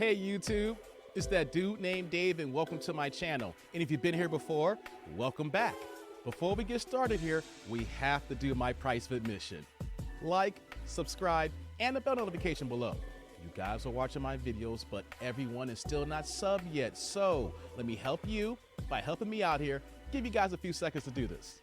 Hey YouTube, it's that dude named Dave and welcome to my channel. And if you've been here before, welcome back. Before we get started here, we have to do my price of admission. Like, subscribe, and the bell notification below. You guys are watching my videos, but everyone is still not subbed yet. So let me help you by helping me out here. Give you guys a few seconds to do this.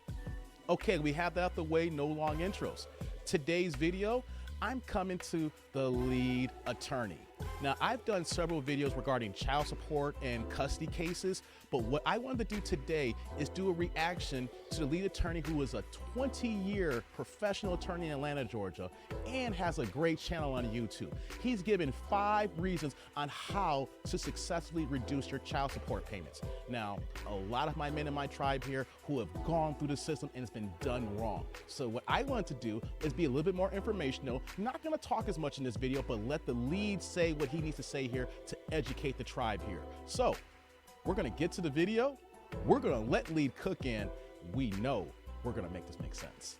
Okay, we have that out the way, no long intros. Today's video, I'm coming to the lead attorney. Now, I've done several videos regarding child support and custody cases, but what I wanted to do today is do a reaction to the lead attorney who is a 20-year professional attorney in Atlanta, Georgia, and has a great channel on YouTube. He's given 5 reasons on how to successfully reduce your child support payments. Now, a lot of my men in my tribe here who have gone through the system and it's been done wrong. So what I wanted to do is be a little bit more informational. Not gonna talk as much in this video, but let the lead say what he needs to say here to educate the tribe here. So we're gonna get to the video. We're gonna let lead cook in. We know we're gonna make this make sense.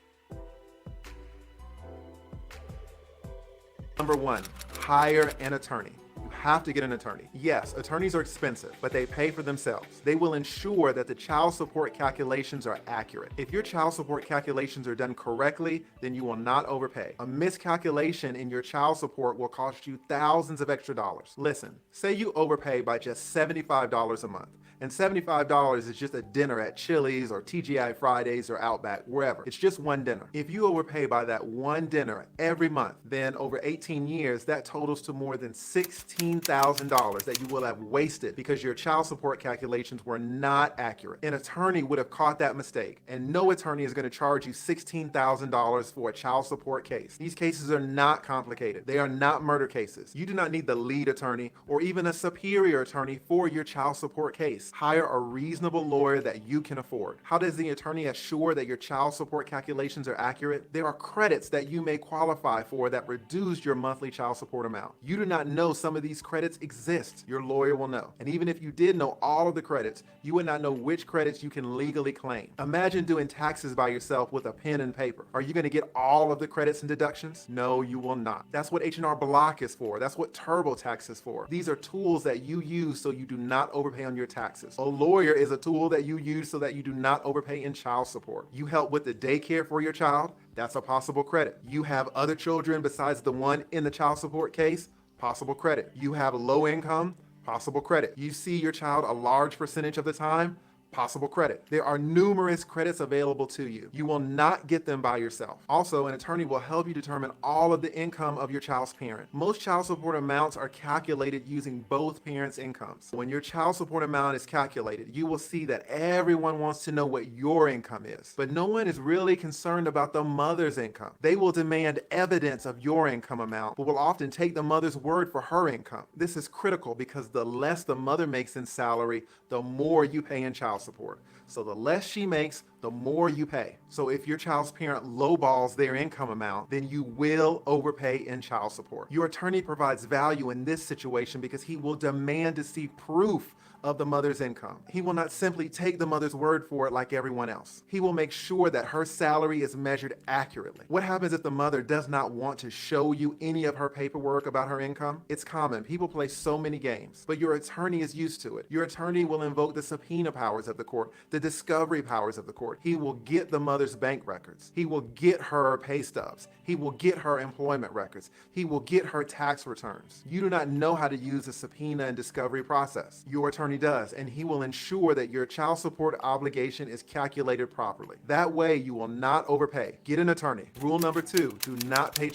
Number 1, hire an attorney. You have to get an attorney. Yes, attorneys are expensive, but they pay for themselves. They will ensure that the child support calculations are accurate. If your child support calculations are done correctly, then you will not overpay. A miscalculation in your child support will cost you thousands of extra dollars. Listen, say you overpay by just $75 a month. And $75 is just a dinner at Chili's or TGI Fridays or Outback, wherever. It's just one dinner. If you overpay by that one dinner every month, then over 18 years, that totals to more than $16,000 that you will have wasted because your child support calculations were not accurate. An attorney would have caught that mistake, and no attorney is going to charge you $16,000 for a child support case. These cases are not complicated. They are not murder cases. You do not need the lead attorney or even a superior attorney for your child support case. Hire a reasonable lawyer that you can afford. How does the attorney assure that your child support calculations are accurate? There are credits that you may qualify for that reduce your monthly child support amount. You do not know some of these credits exist. Your lawyer will know. And even if you did know all of the credits, you would not know which credits you can legally claim. Imagine doing taxes by yourself with a pen and paper. Are you going to get all of the credits and deductions? No, you will not. That's what H&R Block is for. That's what TurboTax is for. These are tools that you use so you do not overpay on your taxes. A lawyer is a tool that you use so that you do not overpay in child support. You help with the daycare for your child, that's a possible credit. You have other children besides the one in the child support case, possible credit. You have low income, possible credit. You see your child a large percentage of the time, possible credit. There are numerous credits available to you. You will not get them by yourself. Also, an attorney will help you determine all of the income of your child's parent. Most child support amounts are calculated using both parents' incomes. When your child support amount is calculated, you will see that everyone wants to know what your income is, but no one is really concerned about the mother's income. They will demand evidence of your income amount, but will often take the mother's word for her income. This is critical because the less the mother makes in salary, the more you pay in child support. So the less she makes, the more you pay. So if your child's parent lowballs their income amount, then you will overpay in child support. Your attorney provides value in this situation because he will demand to see proof of the mother's income. He will not simply take the mother's word for it like everyone else. He will make sure that her salary is measured accurately. What happens if the mother does not want to show you any of her paperwork about her income? It's common. People play so many games, but your attorney is used to it. Your attorney will invoke the subpoena powers of the court, the discovery powers of the court. He will get the mother's bank records. He will get her pay stubs. He will get her employment records. He will get her tax returns. You do not know how to use the subpoena and discovery process. Your attorney does, and he will ensure that your child support obligation is calculated properly. That way you will not overpay. Get an attorney. Rule number 2, do not pay.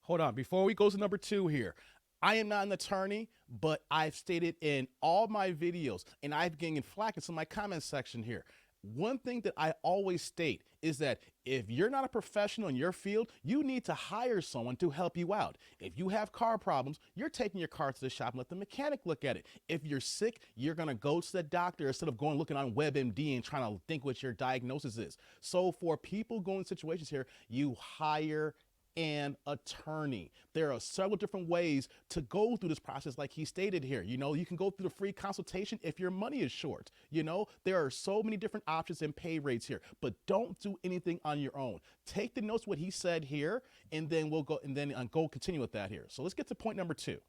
Hold on, before we go to number 2 here, I am not an attorney, but I've stated in all my videos, and I've gained flack in some of my comment section here. One thing that I always state is that if you're not a professional in your field, you need to hire someone to help you out. If you have car problems, you're taking your car to the shop and let the mechanic look at it. If you're sick, you're going to go to the doctor instead of going looking on WebMD and trying to think what your diagnosis is. So for people going in situations here, you hire an attorney. There are several different ways to go through this process like he stated here. You know, you can go through the free consultation if your money is short. You know, there are so many different options and pay rates here, but don't do anything on your own. Take the notes what he said here, and then we'll go and then go continue with that here. So let's get to point number 2.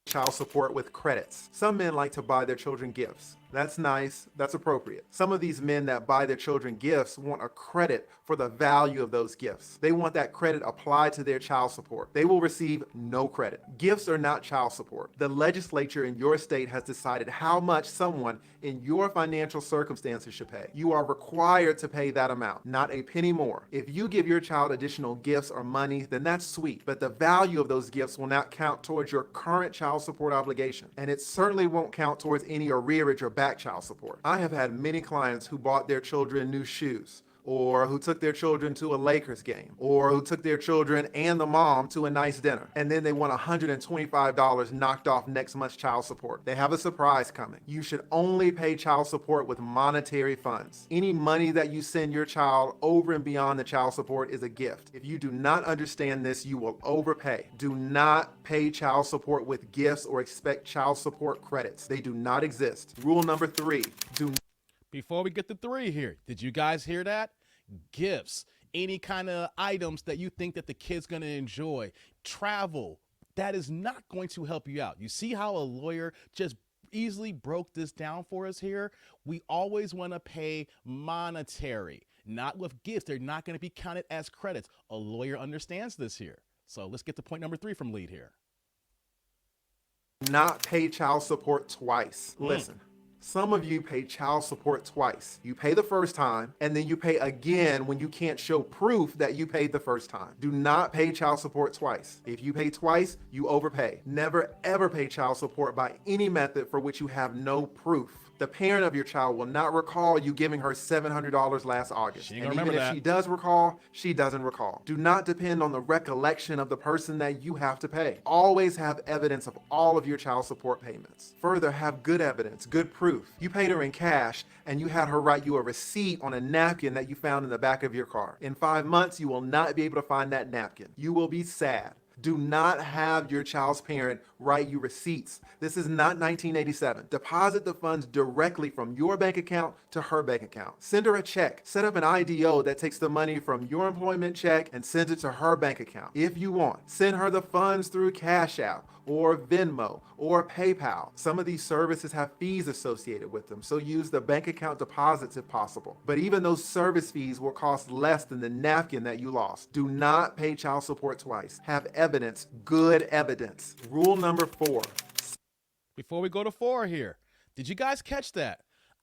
child support with credits. Some men like to buy their children gifts. That's nice, that's appropriate. Some of these men that buy their children gifts want a credit for the value of those gifts. They want that credit applied to their child support. They will receive no credit. Gifts are not child support. The legislature in your state has decided how much someone in your financial circumstances should pay. You are required to pay that amount, not a penny more. If you give your child additional gifts or money, then that's sweet, but the value of those gifts will not count towards your current child support obligation, and it certainly won't count towards any arrearage or back child support. I have had many clients who bought their children new shoes, or who took their children to a Lakers game, or who took their children and the mom to a nice dinner, and then they want $125 knocked off next month's child support. They have a surprise coming. You should only pay child support with monetary funds. Any money that you send your child over and beyond the child support is a gift. If you do not understand this, you will overpay. Do not pay child support with gifts or expect child support credits. They do not exist. Rule number 3, do Before we get to 3 here, did you guys hear that? Gifts, any kind of items that you think that the kid's going to enjoy, travel, that is not going to help you out. You see how a lawyer just easily broke this down for us here? We always want to pay monetary, not with gifts. They're not going to be counted as credits. A lawyer understands this here. So let's get to point number 3 from Lead here. not pay child support twice. Listen. Some of you pay child support twice. You pay the first time, and then you pay again when you can't show proof that you paid the first time. Do not pay child support twice. If you pay twice, you overpay. Never ever pay child support by any method for which you have no proof. The parent of your child will not recall you giving her $700 last August. And even if she does recall, she doesn't recall. Do not depend on the recollection of the person that you have to pay. Always have evidence of all of your child support payments. Further, have good evidence, good proof. You paid her in cash and you had her write you a receipt on a napkin that you found in the back of your car. In 5 months, you will not be able to find that napkin. You will be sad. Do not have your child's parent write you receipts. This is not 1987. Deposit the funds directly from your bank account to her bank account. Send her a check. Set up an IDO that takes the money from your employment check and sends it to her bank account. If you want, send her the funds through Cash App or Venmo or PayPal. Some of these services have fees associated with them, so use the bank account deposits if possible. But even those service fees will cost less than the napkin that you lost. Do not pay child support twice. Have evidence, good evidence. Rule number 4. Before we go to 4 here, did you guys catch that?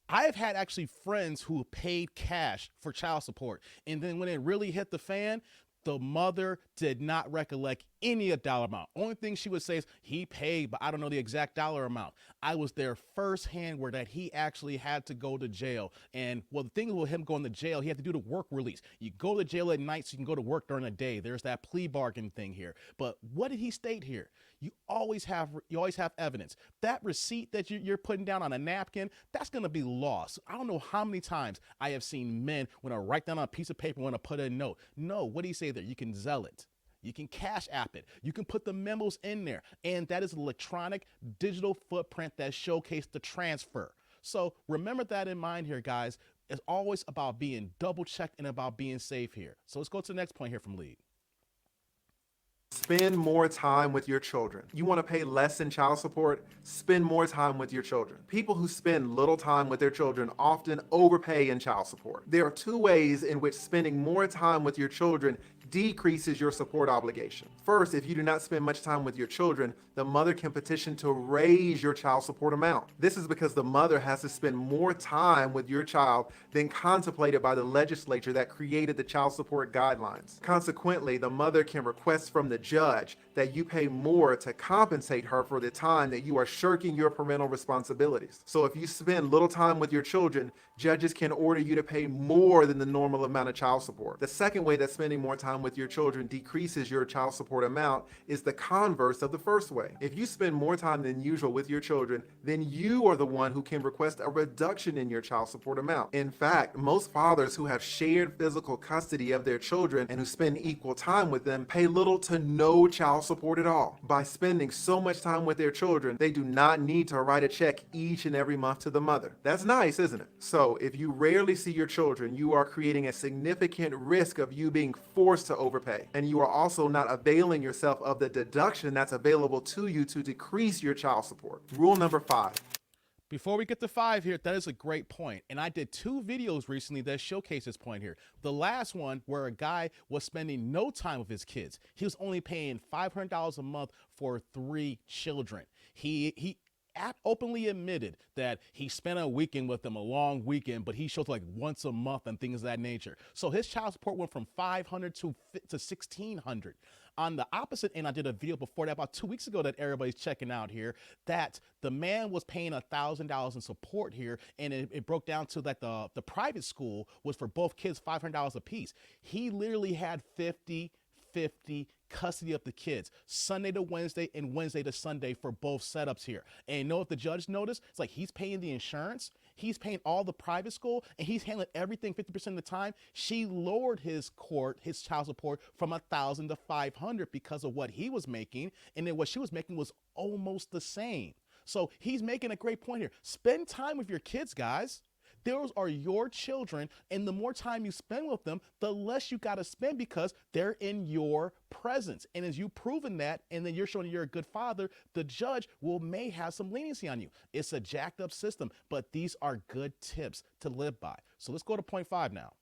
I've had actually friends who paid cash for child support, and then when it really hit the fan, the mother did not recollect any dollar amount. Only thing she would say is he paid, but I don't know the exact dollar amount. I was there firsthand where that he actually had to go to jail. And well, the thing with him going to jail, he had to do the work release. You go to jail at night so you can go to work during the day. There's that plea bargain thing here. But what did he state here? You always have evidence. That receipt that you're putting down on a napkin, that's going to be lost. I don't know how many times I have seen men when I write down on a piece of paper when I put a note. No, what do you say there? You can Zelle it. You can Cash App it. You can put the memos in there. And that is an electronic digital footprint that showcased the transfer. So remember that in mind here, guys. It's always about being double checked and about being safe here. So let's go to the next point here from Lead. Spend more time with your children. You want to pay less in child support? Spend more time with your children. People who spend little time with their children often overpay in child support. There are 2 ways in which spending more time with your children decreases your support obligation. First, if you do not spend much time with your children, the mother can petition to raise your child support amount. This is because the mother has to spend more time with your child than contemplated by the legislature that created the child support guidelines. Consequently, the mother can request from the judge that you pay more to compensate her for the time that you are shirking your parental responsibilities. So if you spend little time with your children, judges can order you to pay more than the normal amount of child support. The second way that spending more time with your children decreases your child support amount is the converse of the first way. If you spend more time than usual with your children, then you are the one who can request a reduction in your child support amount. In fact, most fathers who have shared physical custody of their children and who spend equal time with them pay little to no child support at all. By spending so much time with their children, they do not need to write a check each and every month to the mother. That's nice, isn't it? So if you rarely see your children, you are creating a significant risk of you being forced forced to overpay. And you are also not availing yourself of the deduction that's available to you to decrease your child support. Rule number 5. Before we get to 5 here, that is a great point. And I did 2 videos recently that showcase this point here. The last one where a guy was spending no time with his kids. He was only paying $500 a month for 3 children. He openly admitted that he spent a weekend with them, a long weekend, but he shows like once a month and things of that nature. So his child support went from $500 to $1,600. On the opposite end, I did a video before that about 2 weeks ago that everybody's checking out here, that the man was paying $1,000 in support here, and it broke down to that the private school was for both kids $500 a piece. He literally had 50-50 custody of the kids, Sunday to Wednesday and Wednesday to Sunday for both setups here. And you know what the judge noticed? It's like he's paying the insurance, he's paying all the private school, and he's handling everything 50% of the time. She lowered his child support from $1,000 to $500 because of what he was making, and then what she was making was almost the same. So he's making a great point here. Spend time with your kids, guys. Those are your children, and the more time you spend with them, the less you got to spend because they're in your presence. And as you've proven that, and then you're showing you're a good father, the judge may have some leniency on you. It's a jacked up system, but these are good tips to live by. So let's go to point 5 now.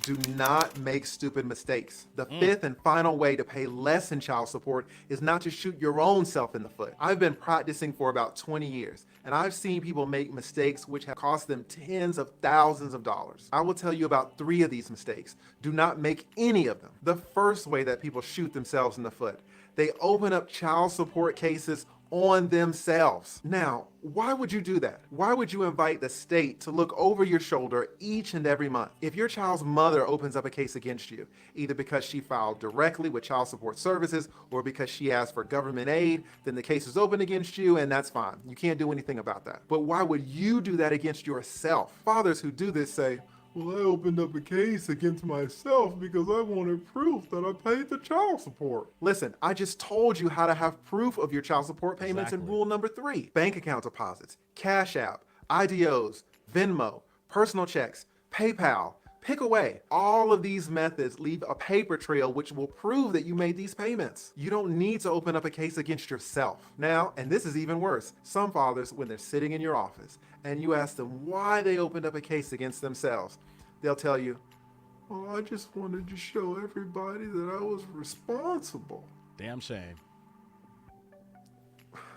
Do not make stupid mistakes. The 5th and final way to pay less in child support is not to shoot your own self in the foot. I've been practicing for about 20 years, and I've seen people make mistakes which have cost them tens of thousands of dollars. I will tell you about 3 of these mistakes. Do not make any of them. The first way that people shoot themselves in the foot, they open up child support cases on themselves. Now, why would you do that? Why would you invite the state to look over your shoulder each and every month? If your child's mother opens up a case against you, either because she filed directly with Child Support Services or because she asked for government aid, then the case is open against you, and that's fine. You can't do anything about that. But why would you do that against yourself? Fathers who do this say, well, I opened up a case against myself because I wanted proof that I paid the child support. Listen, I just told you how to have proof of your child support payments in rule number 3. Bank account deposits, Cash App, IDOs, Venmo, personal checks, PayPal, pick away. All of these methods leave a paper trail which will prove that you made these payments. You don't need to open up a case against yourself. Now, and this is even worse, some fathers, when they're sitting in your office and you ask them why they opened up a case against themselves, they'll tell you, well, I just wanted to show everybody that I was responsible. Damn shame.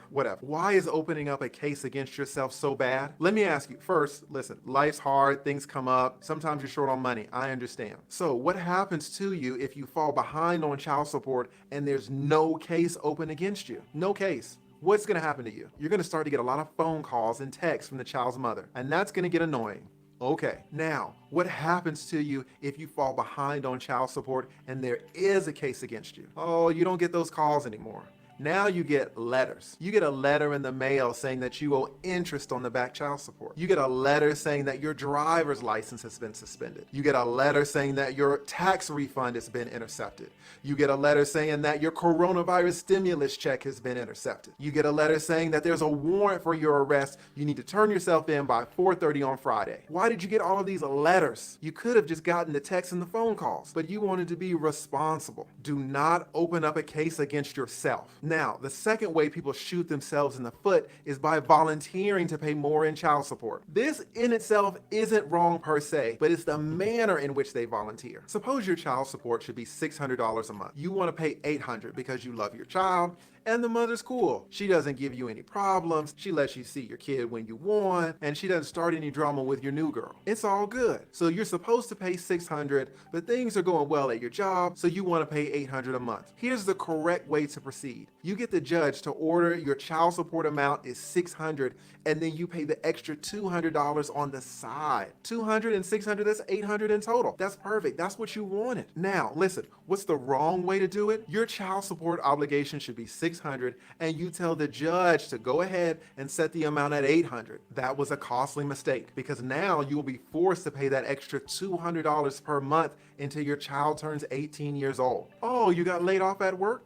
Whatever. Why is opening up a case against yourself so bad? Let me ask you. First, listen, life's hard, things come up. Sometimes you're short on money. I understand. So what happens to you if you fall behind on child support and there's no case open against you? No case. What's going to happen to you? You're going to start to get a lot of phone calls and texts from the child's mother, and that's going to get annoying. Okay, now, what happens to you if you fall behind on child support and there is a case against you? Oh, you don't get those calls anymore. Now you get letters. You get a letter in the mail saying that you owe interest on the back child support. You get a letter saying that your driver's license has been suspended. You get a letter saying that your tax refund has been intercepted. You get a letter saying that your coronavirus stimulus check has been intercepted. You get a letter saying that there's a warrant for your arrest. You need to turn yourself in by 4:30 on Friday. Why did you get all of these letters? You could have just gotten the texts and the phone calls, but you wanted to be responsible. Do not open up a case against yourself. Now, the second way people shoot themselves in the foot is by volunteering to pay more in child support. This in itself isn't wrong per se, but it's the manner in which they volunteer. Suppose your child support should be $600 a month. You want to pay $800 because you love your child, and the mother's cool. She doesn't give you any problems. She lets you see your kid when you want, and she doesn't start any drama with your new girl. It's all good. So you're supposed to pay $600, but things are going well at your job, so you want to pay $800 a month. Here's the correct way to proceed. You get the judge to order your child support amount is $600, and then you pay the extra $200 on the side. $200 and $600, that's $800 in total. That's perfect. That's what you wanted. Now, listen, what's the wrong way to do it? Your child support obligation should be $600, and you tell the judge to go ahead and set the amount at $800. That was a costly mistake because now you will be forced to pay that extra $200 per month until your child turns 18 years old. Oh, you got laid off at work?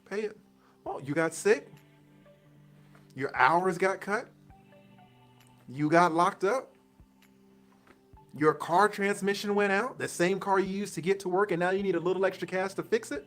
Pay it. Oh, you got sick? Your hours got cut? You got locked up? Your car transmission went out, the same car you used to get to work, and now you need a little extra cash to fix it.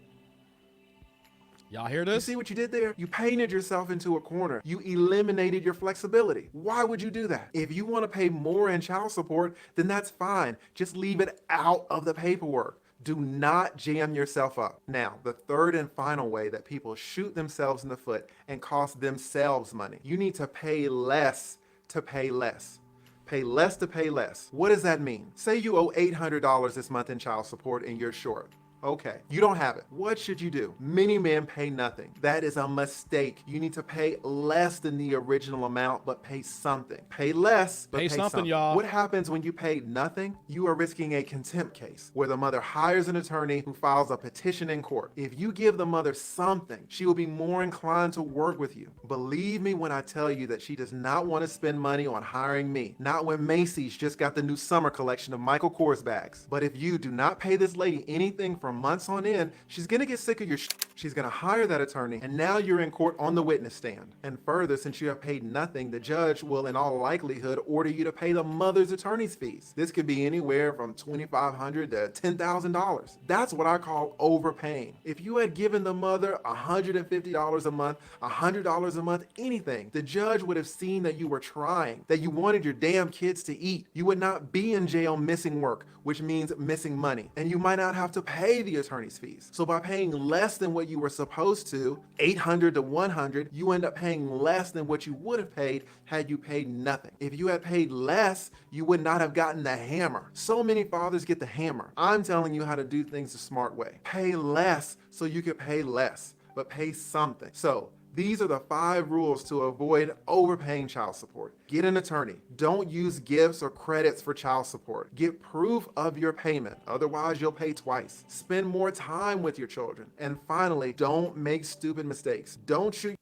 Y'all hear You this? see what you did there? You painted yourself into a corner. You eliminated your flexibility. Why would you do that? If you want to pay more in child support, then that's fine. Just leave it out of the paperwork. Do not jam yourself up. Now, the third and final way that people shoot themselves in the foot and cost themselves money. You need to pay less to pay less. Pay less to pay less. What does that mean? Say you owe $800 this month in child support and you're short. Okay, you don't have it. What should you do? Many men pay nothing. That is a mistake. You need to pay less than the original amount, but pay something. Pay less, but Pay pay something, y'all. What happens when you pay nothing? You are risking a contempt case where the mother hires an attorney who files a petition in court. If you give the mother something, she will be more inclined to work with you. Believe me when I tell you that she does not want to spend money on hiring me. Not when Macy's just got the new summer collection of Michael Kors bags. But if you do not pay this lady anything for months on end, she's gonna get sick of your she's gonna hire that attorney, and now you're in court on the witness stand. And further, since you have paid nothing, the judge will in all likelihood order you to pay the mother's attorney's fees. This could be anywhere from $2,500 to $10,000. That's what I call overpaying. If you had given the mother $150 a month, $100 a month, anything, the judge would have seen that you were trying, that you wanted your damn kids to eat. You would not be in jail missing work, which means missing money, and you might not have to pay the attorney's fees. So by paying less than what you were supposed to, $800 to $100, you end up paying less than what you would have paid had you paid nothing. If you had paid less, you would not have gotten the hammer. So many fathers get the hammer. I'm telling you how to do things the smart way. Pay less so you could pay less, but pay something. So these are the 5 rules to avoid overpaying child support. Get an attorney. Don't use gifts or credits for child support. Get proof of your payment. Otherwise, you'll pay twice. Spend more time with your children. And finally, don't make stupid mistakes. Don't shoot.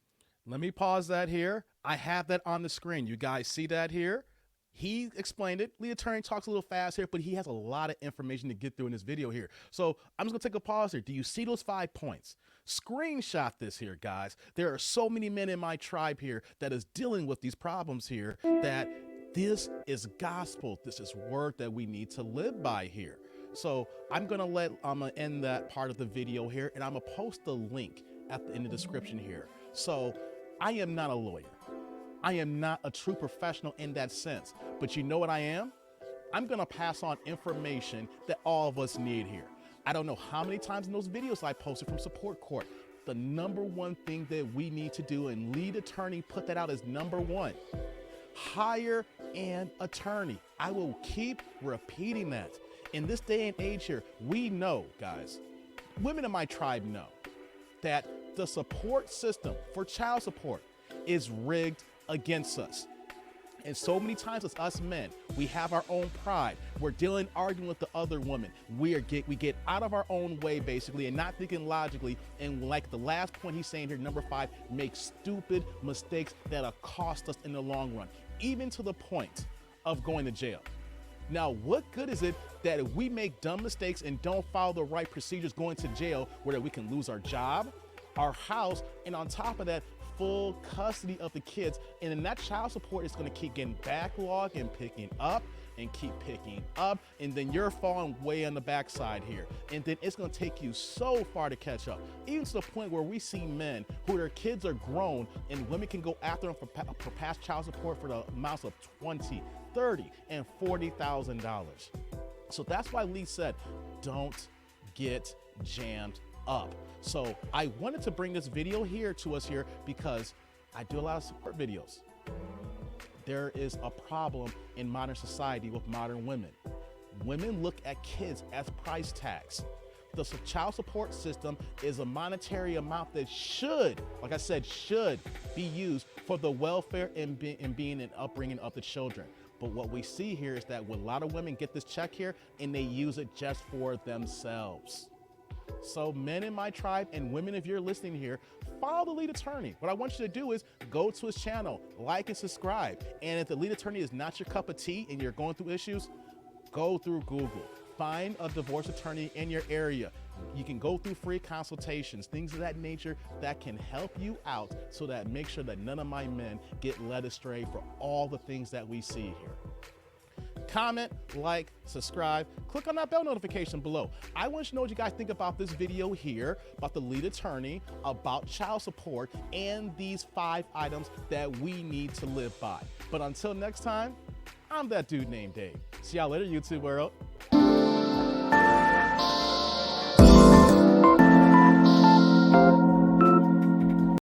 Let me pause that here. I have that on the screen. You guys see that here? He explained it. Lead attorney talks a little fast here, but he has a lot of information to get through in this video here. So I'm just gonna take a pause here. Do you see those 5 points? Screenshot this here, guys. There are so many men in my tribe here that is dealing with these problems here that this is gospel. This is word that we need to live by here. So I'm gonna end that part of the video here, and I'm gonna post the link in the description here. So I am not a lawyer. I am not a true professional in that sense, but you know what I am? I'm gonna pass on information that all of us need here. I don't know how many times in those videos I posted from support court, the number one thing that we need to do, and lead attorney put that out as number 1, hire an attorney. I will keep repeating that. In this day and age here, we know, guys, women in my tribe know that the support system for child support is rigged against us. And so many times as us men, we have our own pride. We're arguing with the other woman. We get out of our own way basically and not thinking logically. And like the last point he's saying here, number 5, make stupid mistakes that'll cost us in the long run, even to the point of going to jail. Now, what good is it that if we make dumb mistakes and don't follow the right procedures going to jail, where we can lose our job, our house, and on top of that, full custody of the kids, and then that child support is going to keep getting backlogged and picking up and keep picking up, and then you're falling way on the backside here, and then it's going to take you so far to catch up, even to the point where we see men who their kids are grown and women can go after them for past child support for the amounts of $20,000, $30,000, and $40,000. So that's why Lee said, don't get jammed up. So I wanted to bring this video here to us here because I do a lot of support videos. There is a problem in modern society with modern women. Women look at kids as price tags. The child support system is a monetary amount that should, like I said, should be used for the welfare and being and upbringing of the children. But what we see here is that a lot of women get this check here and they use it just for themselves. So men in my tribe and women, if you're listening here, follow the lead attorney. What I want you to do is go to his channel, like and subscribe. And if the lead attorney is not your cup of tea and you're going through issues, go through Google. Find a divorce attorney in your area. You can go through free consultations, things of that nature that can help you out so that make sure that none of my men get led astray for all the things that we see here. Comment, like, subscribe, click on that bell notification below. I want you to know what you guys think about this video here, about the lead attorney, about child support, and these 5 items that we need to live by. But until next time, I'm that dude named Dave. See y'all later, YouTube world.